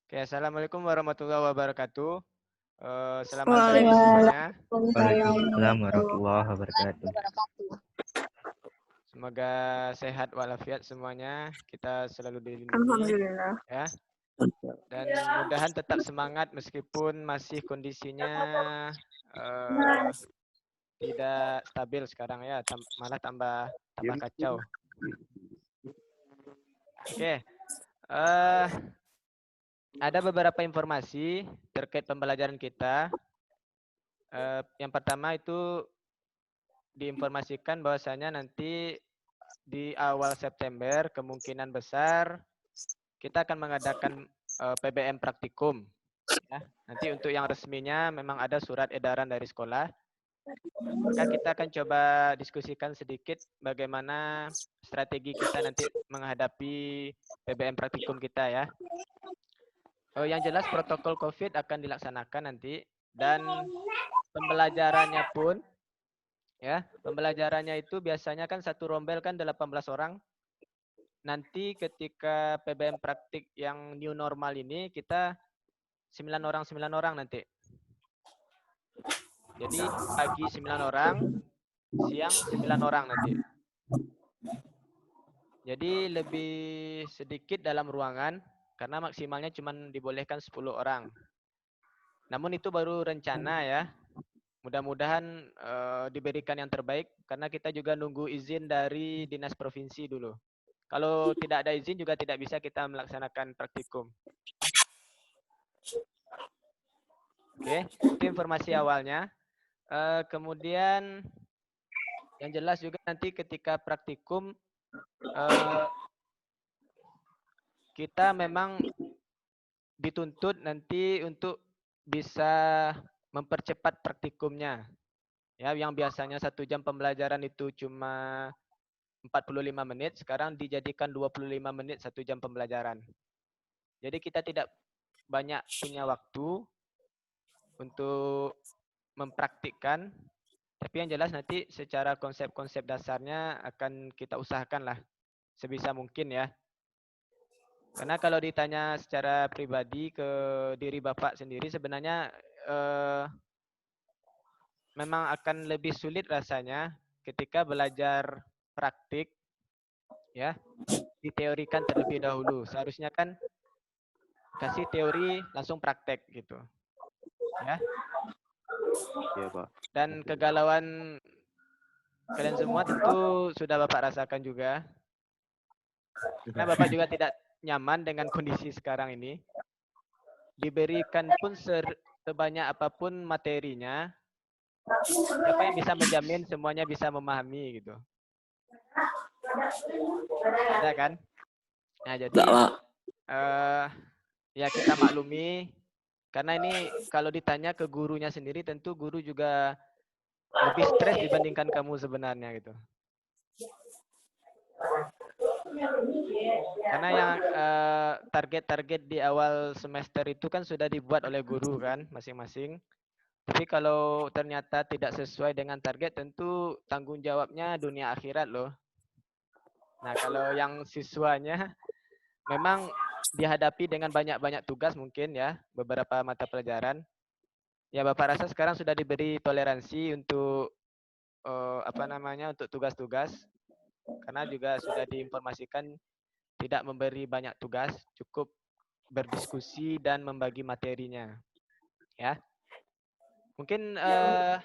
Oke, assalamualaikum warahmatullahi wabarakatuh. Selamat pagi semuanya. Waalaikumsalam warahmatullahi wabarakatuh. Semoga sehat walafiat semuanya. Kita selalu dilindungi. Alhamdulillah. Ya. Dan mudahan tetap semangat meskipun masih kondisinya tidak stabil sekarang ya, malah tambah kacau. Oke. Ada beberapa informasi terkait pembelajaran kita. Yang pertama itu diinformasikan bahwasanya nanti di awal September kemungkinan besar kita akan mengadakan PBM praktikum. Ya. Nanti untuk yang resminya memang ada surat edaran dari sekolah. Maka kita akan coba diskusikan sedikit bagaimana strategi kita nanti menghadapi PBM praktikum kita ya. Yang jelas protokol COVID akan dilaksanakan nanti dan pembelajarannya pun ya, pembelajarannya itu biasanya kan satu rombel kan 18 orang. Nanti ketika PBM praktik yang new normal ini kita 9 orang nanti. Jadi pagi 9 orang, siang 9 orang nanti. Jadi lebih sedikit dalam ruangan karena maksimalnya cuma dibolehkan 10 orang. Namun itu baru rencana ya. Mudah-mudahan diberikan yang terbaik karena kita juga nunggu izin dari dinas provinsi dulu. Kalau tidak ada izin juga tidak bisa kita melaksanakan praktikum. Oke, itu informasi awalnya. Kemudian yang jelas juga nanti ketika praktikum kita memang dituntut nanti untuk bisa mempercepat praktikumnya. Ya, yang biasanya 1 jam pembelajaran itu cuma 45 menit, sekarang dijadikan 25 menit 1 jam pembelajaran. Jadi kita tidak banyak punya waktu untuk mempraktikkan, tapi yang jelas nanti secara konsep-konsep dasarnya akan kita usahakan lah sebisa mungkin ya. Karena kalau ditanya secara pribadi ke diri Bapak sendiri sebenarnya memang akan lebih sulit rasanya ketika belajar praktik ya, diteorikan terlebih dahulu. Seharusnya kan kasih teori langsung praktek gitu. Ya. Iya, Pak. Dan kegalauan kalian semua tentu sudah Bapak rasakan juga. Karena Bapak juga tidak nyaman dengan kondisi sekarang ini. Diberikan pun sebanyak apapun materinya, siapa yang bisa menjamin semuanya bisa memahami gitu? Ada kan? Nah, jadi ya kita maklumi karena ini kalau ditanya ke gurunya sendiri tentu guru juga lebih stres dibandingkan kamu sebenarnya gitu. Karena yang target-target di awal semester itu kan sudah dibuat oleh guru kan masing-masing. Tapi kalau ternyata tidak sesuai dengan target tentu tanggung jawabnya dunia akhirat loh. Nah, kalau yang siswanya memang dihadapi dengan banyak-banyak tugas mungkin ya, beberapa mata pelajaran. Ya Bapak rasa sekarang sudah diberi toleransi untuk untuk tugas-tugas. Karena juga sudah diinformasikan tidak memberi banyak tugas, cukup berdiskusi dan membagi materinya. Ya. Mungkin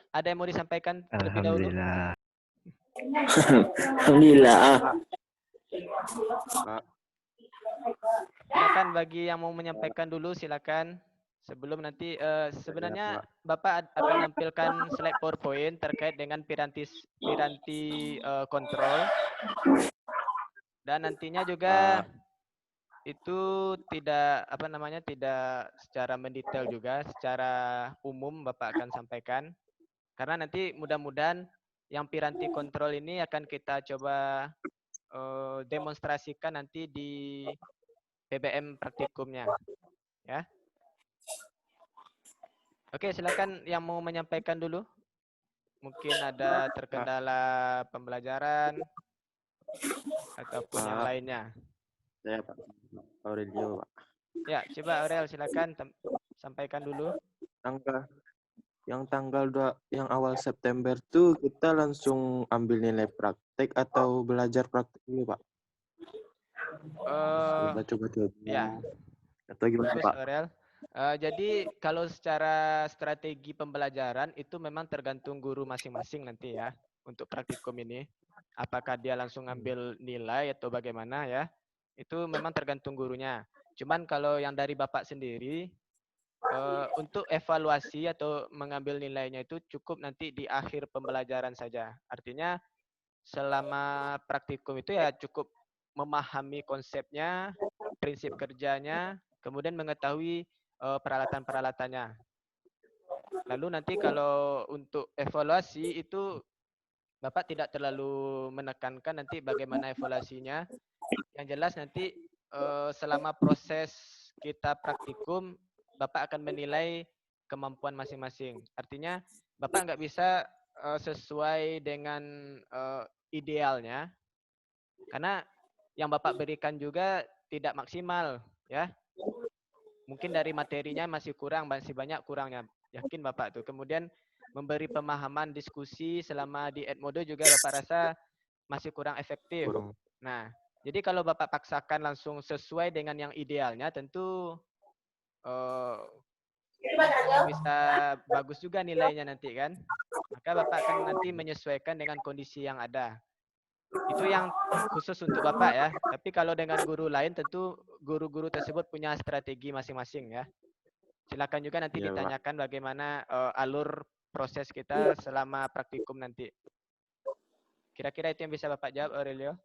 ada yang mau disampaikan terlebih dahulu? Alhamdulillah. Silakan bagi yang mau menyampaikan dulu silakan. Sebelum nanti sebenarnya Bapak akan menampilkan slide PowerPoint terkait dengan piranti kontrol. Dan nantinya juga itu tidak tidak secara mendetail juga, secara umum Bapak akan sampaikan. Karena nanti mudah-mudahan yang piranti kontrol ini akan kita coba demonstrasikan nanti di PBM praktikumnya. Ya. Oke, silakan yang mau menyampaikan dulu. Mungkin ada terkendala pembelajaran ataupun yang lainnya. Saya Pak Aurelio, Pak. Ya, coba Aurel silakan sampaikan dulu. Yang awal September tuh kita langsung ambil nilai praktek atau belajar praktek dulu, Pak? Coba-coba. Ya, Atau gimana, bagus Pak? Aurel. Jadi kalau secara strategi pembelajaran itu memang tergantung guru masing-masing nanti ya untuk praktikum ini. Apakah dia langsung ngambil nilai atau bagaimana ya? Itu memang tergantung gurunya. Cuman kalau yang dari Bapak sendiri untuk evaluasi atau mengambil nilainya itu cukup nanti di akhir pembelajaran saja. Artinya selama praktikum itu ya cukup memahami konsepnya, prinsip kerjanya, kemudian mengetahui peralatan-peralatannya. Lalu nanti kalau untuk evaluasi itu Bapak tidak terlalu menekankan nanti bagaimana evaluasinya. Yang jelas nanti selama proses kita praktikum, Bapak akan menilai kemampuan masing-masing. Artinya Bapak nggak bisa sesuai dengan idealnya, karena yang Bapak berikan juga tidak maksimal, ya. Mungkin dari materinya masih kurang, masih banyak kurangnya. Yakin Bapak tuh. Kemudian memberi pemahaman diskusi selama di Edmodo juga Bapak rasa masih kurang efektif. Nah, jadi kalau Bapak paksakan langsung sesuai dengan yang idealnya, tentu bisa bagus juga nilainya nanti kan. Maka Bapak akan nanti menyesuaikan dengan kondisi yang ada. Itu yang khusus untuk Bapak ya. Tapi kalau dengan guru lain tentu guru-guru tersebut punya strategi masing-masing ya. Silakan juga nanti ditanyakan bagaimana alur proses kita selama praktikum nanti. Kira-kira itu yang bisa Bapak jawab, Aurelio.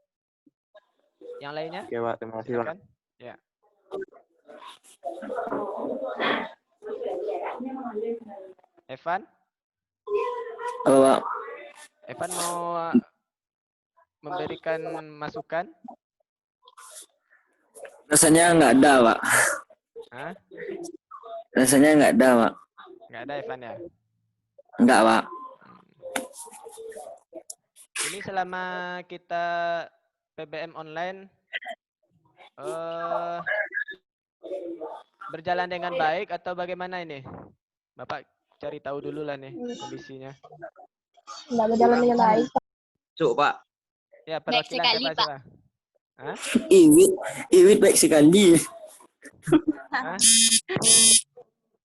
Yang lainnya? Oke, Pak. Terima kasih, Pak. Ya. Evan? Apa, Pak? Evan mau memberikan masukan? Rasanya nggak ada, Pak. Hah? Rasanya nggak ada, Pak. Nggak ada Evan ya? Nggak, Pak. Ini selama kita PBM online berjalan dengan baik atau bagaimana ini? Bapak cari tahu dulu lah nih kondisinya. Nggak berjalan dengan baik. Cuk, Pak. Ya, perwakilan siapa? Hah? Iwit baik sekali. Hah?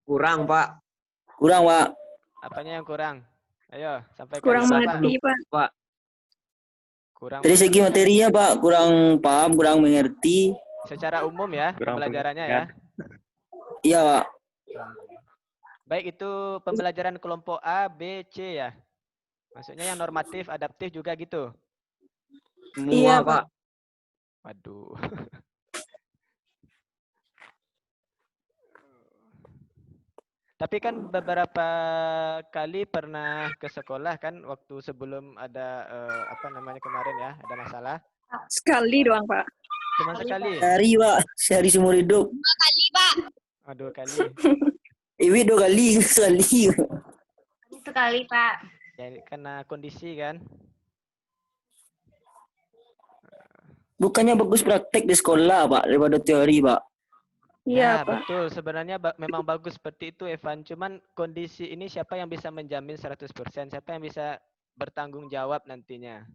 Kurang, Pak. Kurang, Pak. Apanya yang kurang? Ayo, sampaikan. Kurang dulu, mengerti, Pak. Kurang Dari segi materinya, Pak, kurang paham, kurang mengerti. secara umum ya, pembelajarannya ya. Iya, Pak. Baik itu pembelajaran kelompok A, B, C ya. Maksudnya yang normatif, adaptif juga gitu. Iya, Pak. Waduh. Tapi kan beberapa kali pernah ke sekolah kan waktu sebelum ada apa namanya kemarin ya, ada masalah. Sekali doang, Pak. Cuma sekali. Sehari, Pak. Sehari seumur hidup. 2 kali, Pak. Oh, 2 kali. Iwit 2 kali, sekali. Sekali, Pak. Jadi karena kondisi kan. Bukannya bagus praktek di sekolah, Pak, daripada teori, Pak. Iya, Ya, Pak. betul. Sebenarnya memang bagus seperti itu, Evan. Cuman kondisi ini siapa yang bisa menjamin 100%? Siapa yang bisa bertanggung jawab nantinya?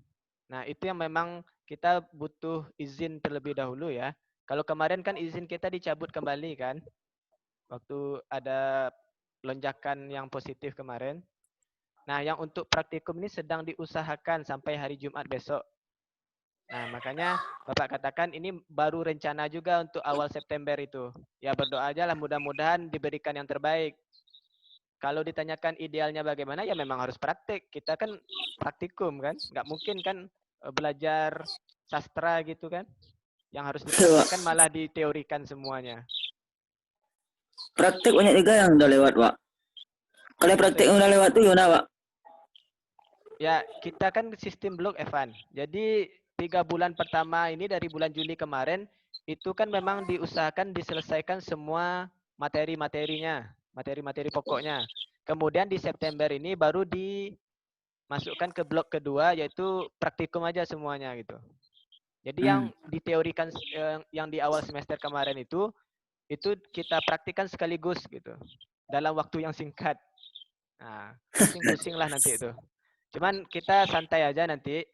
Nah, itu yang memang kita butuh izin terlebih dahulu ya. Kalau kemarin kan izin kita dicabut kembali kan? Waktu ada lonjakan yang positif kemarin. Nah, yang untuk praktikum ini sedang diusahakan sampai hari Jumat besok. Nah, makanya Bapak katakan ini baru rencana juga untuk awal September itu. Ya berdoa aja lah mudah-mudahan diberikan yang terbaik. Kalau ditanyakan idealnya bagaimana, ya memang harus praktik. Kita kan praktikum kan, nggak mungkin kan belajar sastra gitu kan. Yang harus dipraktikkan malah diteorikan semuanya. Praktek banyak juga yang udah lewat, Pak. Kalau praktek yang udah lewat tuh gimana, Pak? Ya, kita kan sistem blok, Evan. Jadi 3 bulan pertama ini dari bulan Juli kemarin, itu kan memang diusahakan diselesaikan semua materi-materinya, materi-materi pokoknya. Kemudian di September ini baru dimasukkan ke blok kedua, yaitu praktikum aja semuanya gitu. Jadi yang diteorikan yang di awal semester kemarin itu kita praktikkan sekaligus gitu dalam waktu yang singkat. Nah, pusing-pusing lah nanti itu. Cuman kita santai aja nanti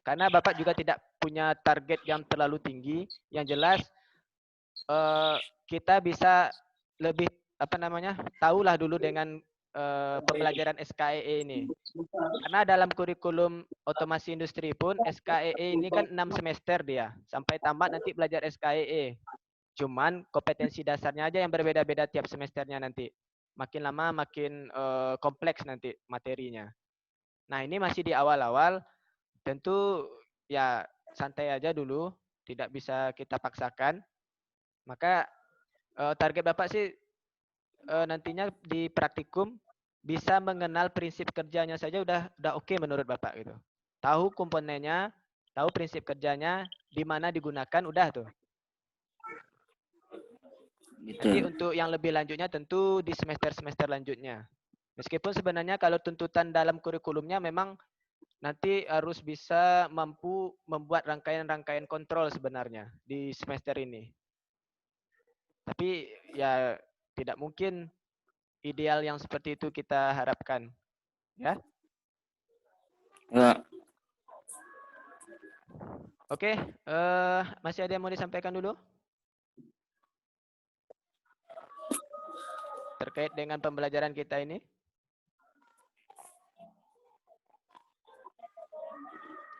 karena Bapak juga tidak punya target yang terlalu tinggi. Yang jelas kita bisa lebih tahulah dulu dengan pembelajaran SKEE ini. Karena dalam kurikulum otomasi industri pun SKEE ini kan 6 semester dia. Sampai tamat nanti belajar SKEE. Cuman kompetensi dasarnya aja yang berbeda-beda tiap semesternya nanti. Makin lama makin kompleks nanti materinya. Nah, ini masih di awal-awal. Tentu ya santai aja dulu. Tidak bisa kita paksakan. Maka target Bapak sih nantinya di praktikum bisa mengenal prinsip kerjanya saja udah oke menurut Bapak gitu. Tahu komponennya, tahu prinsip kerjanya, di mana digunakan, udah tuh. Nanti untuk yang lebih lanjutnya tentu di semester-semester lanjutnya. Meskipun sebenarnya kalau tuntutan dalam kurikulumnya memang nanti harus bisa mampu membuat rangkaian-rangkaian kontrol sebenarnya di semester ini. Tapi ya tidak mungkin ideal yang seperti itu kita harapkan. Ya. Ya. Oke, masih ada yang mau disampaikan dulu? Terkait dengan pembelajaran kita ini?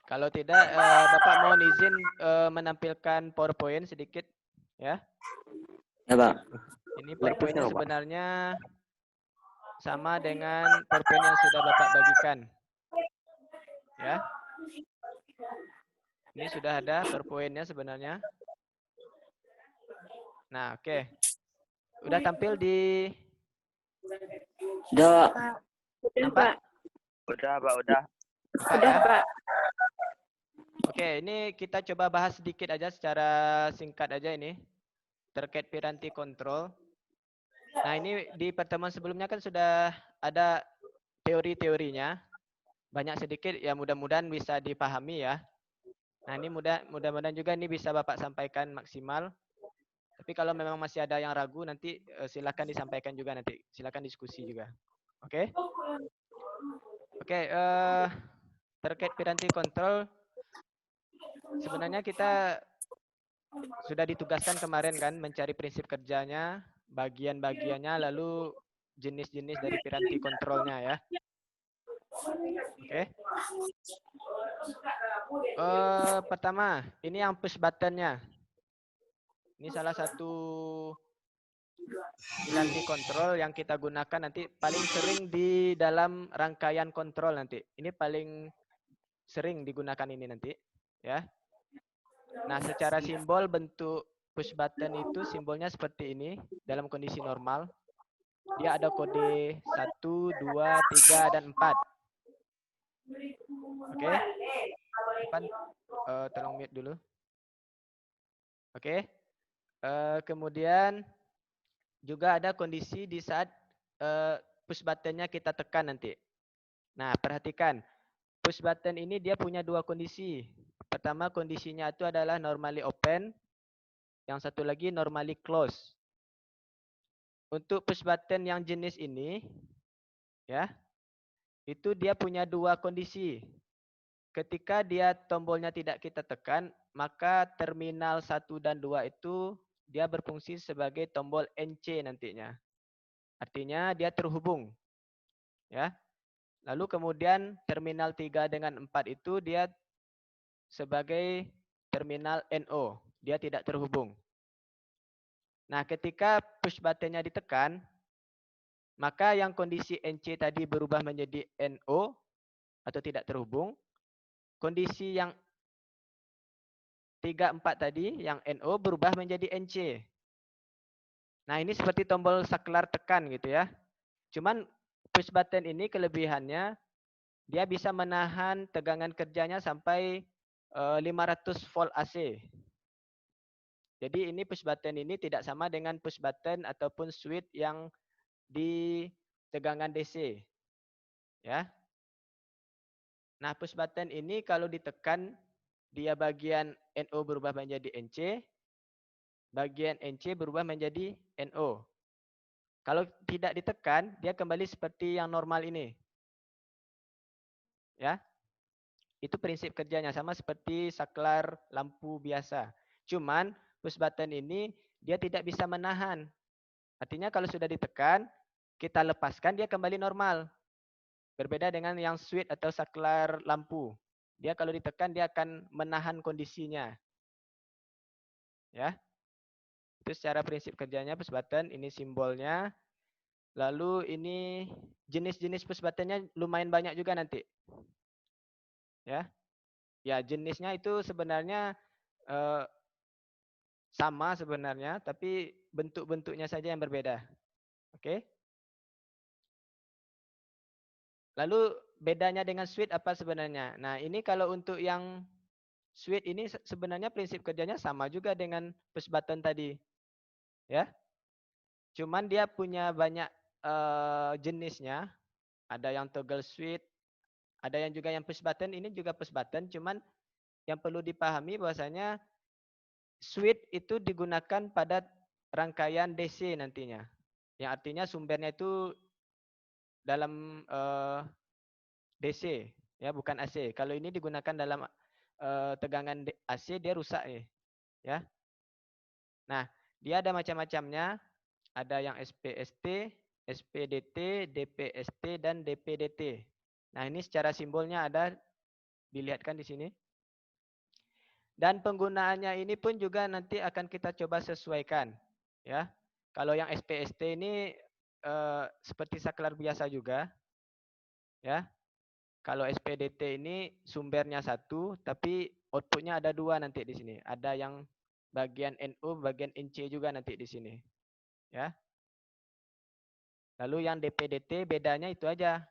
Kalau tidak, Bapak mohon izin menampilkan PowerPoint sedikit, ya. Ya, Pak. Ini PowerPoint-nya sebenarnya sama dengan PowerPoint yang sudah Bapak bagikan. Ya. Ini sudah ada PowerPoint-nya sebenarnya. Nah, oke. Udah tampil di... Udah, Pak. Udah, Nampak? Pak. Udah, Pak, udah. Nampak Udah, ya? Pak. Oke, ini kita coba bahas sedikit aja secara singkat aja ini. Terkait piranti kontrol. Nah, ini di pertemuan sebelumnya kan sudah ada teori-teorinya. Banyak sedikit, ya mudah-mudahan bisa dipahami ya. Nah, ini mudah-mudahan juga ini bisa Bapak sampaikan maksimal. Tapi kalau memang masih ada yang ragu, nanti silakan disampaikan juga nanti. Silakan diskusi juga. Oke? Oke, terkait piranti kontrol, sebenarnya kita sudah ditugaskan kemarin kan mencari prinsip kerjanya, bagian-bagiannya, lalu jenis-jenis dari piranti kontrolnya ya. Oke. Pertama, ini yang push buttonnya. Ini salah satu piranti kontrol yang kita gunakan nanti paling sering di dalam rangkaian kontrol nanti. Ini paling sering digunakan ini nanti, ya. Nah, secara simbol bentuk push button itu simbolnya seperti ini dalam kondisi normal. Dia ada kode 1, 2, 3, dan 4. Oke. Tolong mute dulu. Oke. Kemudian juga ada kondisi di saat push buttonnya kita tekan nanti. Nah, perhatikan. Push button ini dia punya dua kondisi. Pertama, kondisinya itu adalah normally open. Yang satu lagi normally close. Untuk push button yang jenis ini, ya, itu dia punya dua kondisi. Ketika dia tombolnya tidak kita tekan, maka terminal 1 dan 2 itu dia berfungsi sebagai tombol NC nantinya. Artinya dia terhubung. Ya. Lalu kemudian terminal 3 dengan 4 itu dia sebagai terminal NO. Dia tidak terhubung. Nah, ketika push buttonnya ditekan, maka yang kondisi NC tadi berubah menjadi NO atau tidak terhubung. Kondisi yang 3, 4 tadi, yang NO berubah menjadi NC. Nah, ini seperti tombol saklar tekan gitu ya. Cuman push button ini kelebihannya, dia bisa menahan tegangan kerjanya sampai 500 volt AC. Jadi ini push button ini tidak sama dengan push button ataupun switch yang di tegangan DC. Ya. Nah, push button ini kalau ditekan dia bagian NO berubah menjadi NC, bagian NC berubah menjadi NO. Kalau tidak ditekan, dia kembali seperti yang normal ini. Ya. Itu prinsip kerjanya, sama seperti saklar lampu biasa. Cuman push button ini dia tidak bisa menahan. Artinya kalau sudah ditekan, kita lepaskan dia kembali normal. Berbeda dengan yang switch atau saklar lampu. Dia kalau ditekan dia akan menahan kondisinya. Ya. Itu secara prinsip kerjanya push button, ini simbolnya. Lalu ini jenis-jenis push buttonnya lumayan banyak juga nanti. Ya. Ya, jenisnya itu sebenarnya sama sebenarnya, tapi bentuk-bentuknya saja yang berbeda. Oke. Lalu bedanya dengan switch apa sebenarnya? Nah, ini kalau untuk yang switch ini sebenarnya prinsip kerjanya sama juga dengan push button tadi. Ya. Cuman dia punya banyak jenisnya. Ada yang toggle switch, ada yang juga yang push button, ini juga push button, cuman yang perlu dipahami bahwasanya switch itu digunakan pada rangkaian DC nantinya. Yang artinya sumbernya itu dalam DC, ya bukan AC. Kalau ini digunakan dalam tegangan AC, dia rusak nih, ya. Nah, dia ada macam-macamnya. Ada yang SPST, SPDT, DPST, dan DPDT. Nah, ini secara simbolnya ada dilihatkan di sini. Dan penggunaannya ini pun juga nanti akan kita coba sesuaikan, ya. Kalau yang SPST ini seperti saklar biasa juga, ya. Kalau SPDT ini sumbernya satu, tapi outputnya ada dua nanti di sini. Ada yang bagian NO, bagian NC juga nanti di sini, ya. Lalu yang DPDT bedanya itu aja,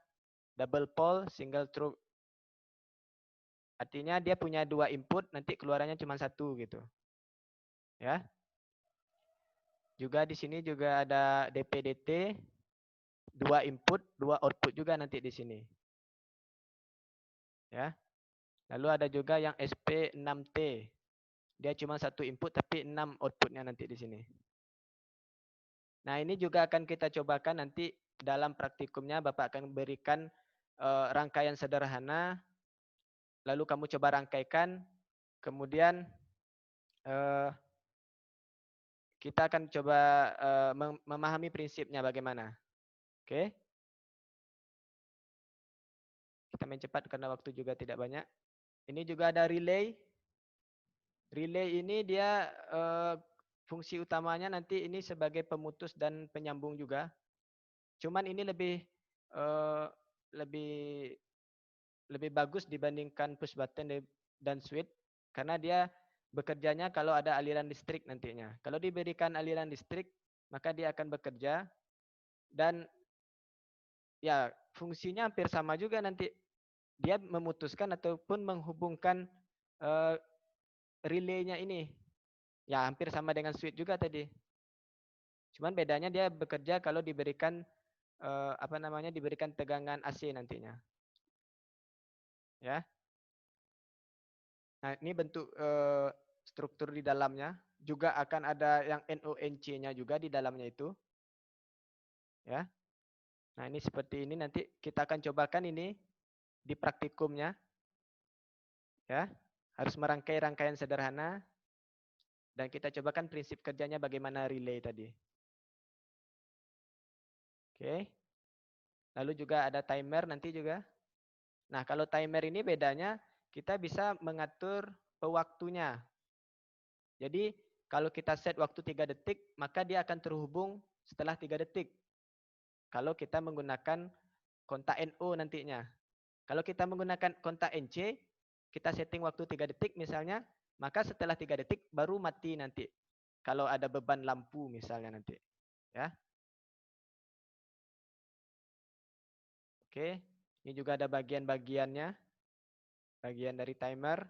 double pole, single through. Artinya dia punya dua input, nanti keluarannya cuma satu gitu, ya. Juga di sini juga ada DPDT, dua input, dua output juga nanti di sini, ya. Lalu ada juga yang SP6T, dia cuma satu input tapi 6 outputnya nanti di sini. Nah, ini juga akan kita cobakan nanti dalam praktikumnya. Bapak akan berikan rangkaian sederhana, lalu kamu coba rangkaikan, kemudian kita akan coba memahami prinsipnya bagaimana. Oke? Kita main cepat karena waktu juga tidak banyak. Ini juga ada relay. Relay ini dia fungsi utamanya nanti ini sebagai pemutus dan penyambung juga. Cuman ini lebih bagus dibandingkan push button dan switch karena dia bekerjanya kalau ada aliran listrik nantinya. Kalau diberikan aliran listrik, maka dia akan bekerja dan ya fungsinya hampir sama juga nanti. Dia memutuskan ataupun menghubungkan relaynya ini. Ya hampir sama dengan switch juga tadi. Cuman bedanya dia bekerja kalau diberikan diberikan tegangan AC nantinya. Ya. Nah, ini bentuk struktur di dalamnya. Juga akan ada yang NONC-nya juga di dalamnya itu. Ya. Nah, ini seperti ini nanti kita akan cobakan ini di praktikumnya. Ya. Harus merangkai rangkaian sederhana dan kita cobakan prinsip kerjanya bagaimana relay tadi. Oke. Lalu juga ada timer nanti juga. Nah, kalau timer ini bedanya kita bisa mengatur pewaktunya. Jadi, kalau kita set waktu 3 detik, maka dia akan terhubung setelah 3 detik. Kalau kita menggunakan kontak NO nantinya. Kalau kita menggunakan kontak NC, kita setting waktu 3 detik misalnya, maka setelah 3 detik baru mati nanti. Kalau ada beban lampu misalnya nanti. Ya. Oke, ini juga ada bagian-bagiannya. Bagian dari timer.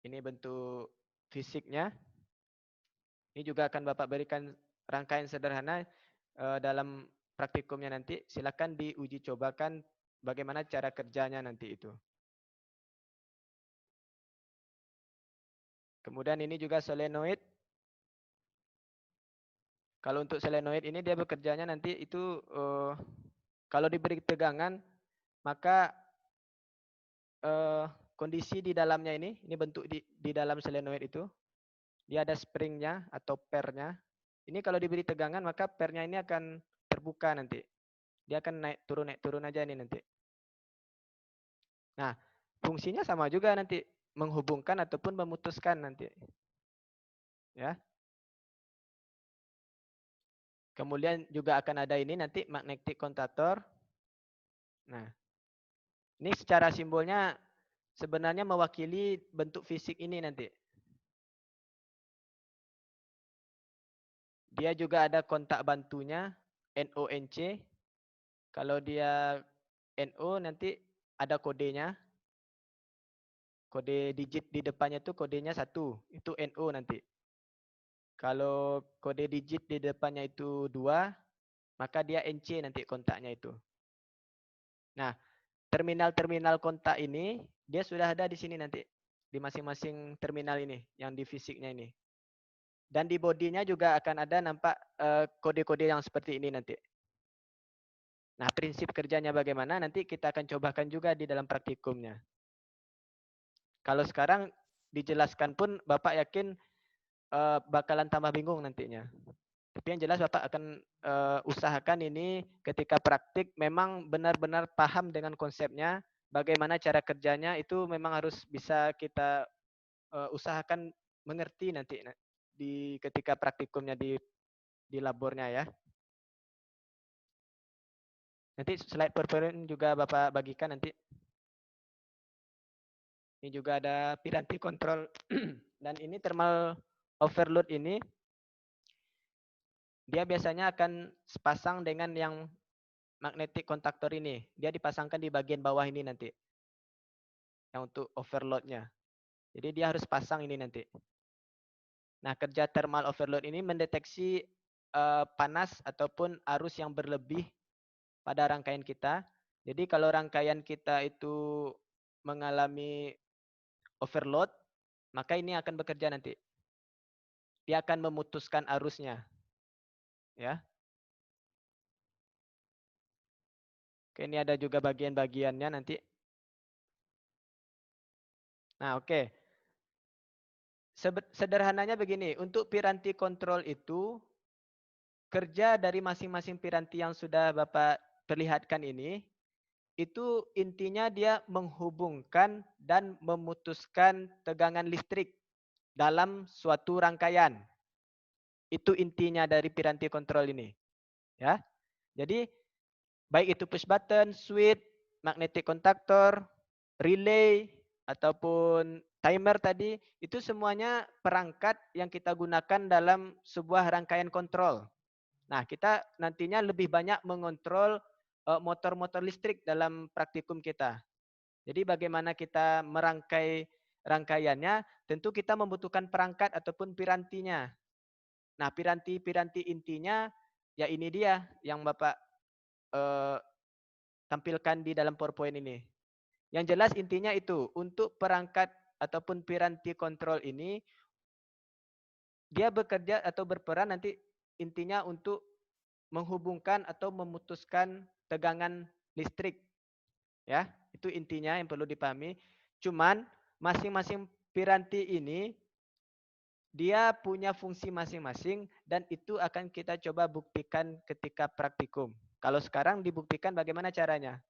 Ini bentuk fisiknya. Ini juga akan Bapak berikan rangkaian sederhana dalam praktikumnya nanti. Silakan diuji cobakan bagaimana cara kerjanya nanti itu. Kemudian ini juga solenoid. Kalau untuk solenoid ini dia bekerjanya nanti itu kalau diberi tegangan maka kondisi di dalamnya ini bentuk di dalam solenoid itu dia ada springnya atau pernya. Ini kalau diberi tegangan maka pernya ini akan terbuka nanti. Dia akan naik turun aja ini nanti. Nah, fungsinya sama juga nanti menghubungkan ataupun memutuskan nanti. Ya. Kemudian juga akan ada ini nanti magnetic contactor. Nah, ini secara simbolnya sebenarnya mewakili bentuk fisik ini nanti. Dia juga ada kontak bantunya NONC. Kalau dia NO nanti ada kodenya. Kode digit di depannya itu kodenya 1. Itu NO nanti. Kalau kode digit di depannya itu 2, maka dia NC nanti kontaknya itu. Nah, terminal-terminal kontak ini dia sudah ada di sini nanti. Di masing-masing terminal ini yang di fisiknya ini. Dan di bodinya juga akan ada nampak kode-kode yang seperti ini nanti. Nah, prinsip kerjanya bagaimana nanti kita akan cobakan juga di dalam praktikumnya. Kalau sekarang dijelaskan pun Bapak yakin bakalan tambah bingung nantinya. Tapi yang jelas Bapak akan usahakan ini ketika praktik memang benar-benar paham dengan konsepnya, bagaimana cara kerjanya itu memang harus bisa kita usahakan mengerti nanti di ketika praktikumnya di labornya ya. Nanti slide PowerPoint juga Bapak bagikan nanti. Ini juga ada piranti kontrol dan ini thermal overload ini dia biasanya akan sepasang dengan yang magnetic contactor ini. Dia dipasangkan di bagian bawah ini nanti. Yang untuk overloadnya. Jadi dia harus pasang ini nanti. Nah, kerja thermal overload ini mendeteksi panas ataupun arus yang berlebih pada rangkaian kita. Jadi kalau rangkaian kita itu mengalami overload, maka ini akan bekerja nanti. Dia akan memutuskan arusnya. Ya. Oke, ini ada juga bagian-bagiannya nanti. Nah, oke. Sederhananya begini, untuk piranti kontrol itu kerja dari masing-masing piranti yang sudah Bapak perlihatkan ini, itu intinya dia menghubungkan dan memutuskan tegangan listrik dalam suatu rangkaian. Itu intinya dari piranti kontrol ini. Ya. Jadi baik itu push button, switch, magnetic contactor, relay, ataupun timer tadi, itu semuanya perangkat yang kita gunakan dalam sebuah rangkaian kontrol. Nah, kita nantinya lebih banyak mengontrol motor-motor listrik dalam praktikum kita. Jadi bagaimana kita merangkai rangkaiannya, tentu kita membutuhkan perangkat ataupun pirantinya. Nah, piranti-piranti intinya, ya ini dia yang Bapak tampilkan di dalam PowerPoint ini. Yang jelas intinya itu, untuk perangkat ataupun piranti kontrol ini, dia bekerja atau berperan nanti intinya untuk menghubungkan atau memutuskan tegangan listrik. Ya, itu intinya yang perlu dipahami. Cuman masing-masing piranti ini dia punya fungsi masing-masing dan itu akan kita coba buktikan ketika praktikum. Kalau sekarang dibuktikan bagaimana caranya?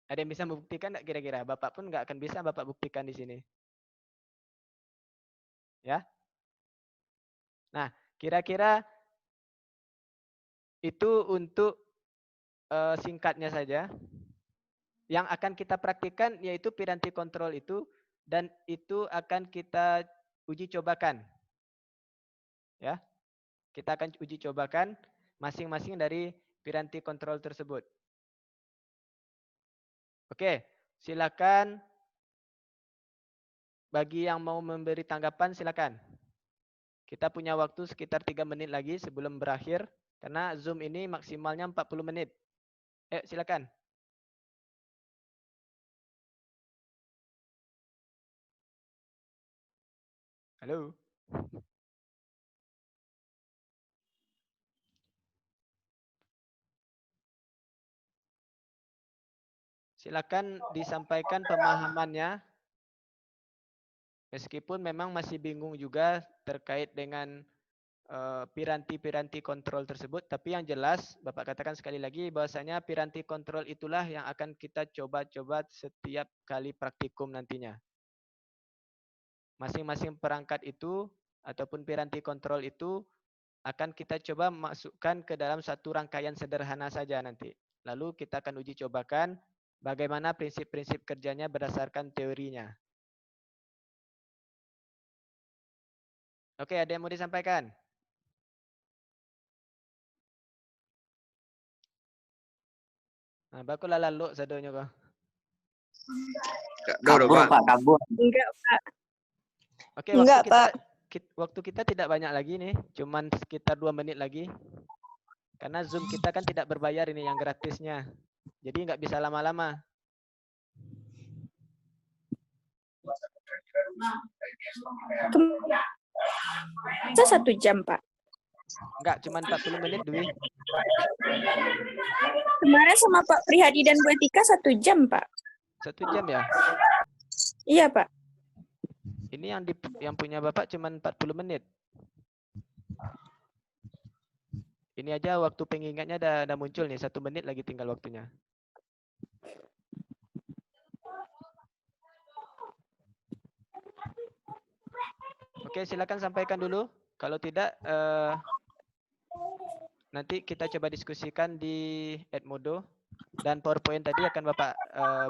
Ada yang bisa membuktikan nggak kira-kira? Bapak pun nggak akan bisa Bapak buktikan di sini. Ya. Nah, kira-kira itu untuk singkatnya saja. Yang akan kita praktikkan yaitu piranti kontrol itu dan itu akan kita uji cobakan. Ya. Kita akan uji cobakan masing-masing dari piranti kontrol tersebut. Oke, silakan bagi yang mau memberi tanggapan silakan. Kita punya waktu sekitar 3 menit lagi sebelum berakhir karena Zoom ini maksimalnya 40 menit. Silakan. Halo. Silakan disampaikan pemahamannya. Meskipun memang masih bingung juga terkait dengan piranti-piranti kontrol tersebut, tapi yang jelas Bapak katakan sekali lagi bahwasanya piranti kontrol itulah yang akan kita coba-coba setiap kali praktikum nantinya. Masing-masing perangkat itu ataupun piranti kontrol itu akan kita coba masukkan ke dalam satu rangkaian sederhana saja nanti. Lalu kita akan uji cobakan bagaimana prinsip-prinsip kerjanya berdasarkan teorinya. Oke, ada yang mau disampaikan? Nah, baku lalu sadonya kok. Kabur Pak, kabur. Enggak, Pak. Oke, Enggak, waktu kita tidak banyak lagi nih, cuman sekitar 2 menit lagi. Karena Zoom kita kan tidak berbayar ini yang gratisnya. Jadi nggak bisa lama-lama. Itu 1 jam, Pak. Enggak, cuman 40 menit, Dwi. Kemarin sama Pak Prihadi dan Bu Etika 1 jam, Pak. 1 jam ya? Iya, Pak. Ini yang punya Bapak cuman 40 menit. Ini aja waktu pengingatnya udah muncul nih, 1 menit lagi tinggal waktunya. Oke, silakan sampaikan dulu. Kalau tidak, nanti kita coba diskusikan di Edmodo. Dan PowerPoint tadi akan Bapak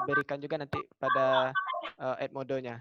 berikan juga nanti pada Edmodo-nya.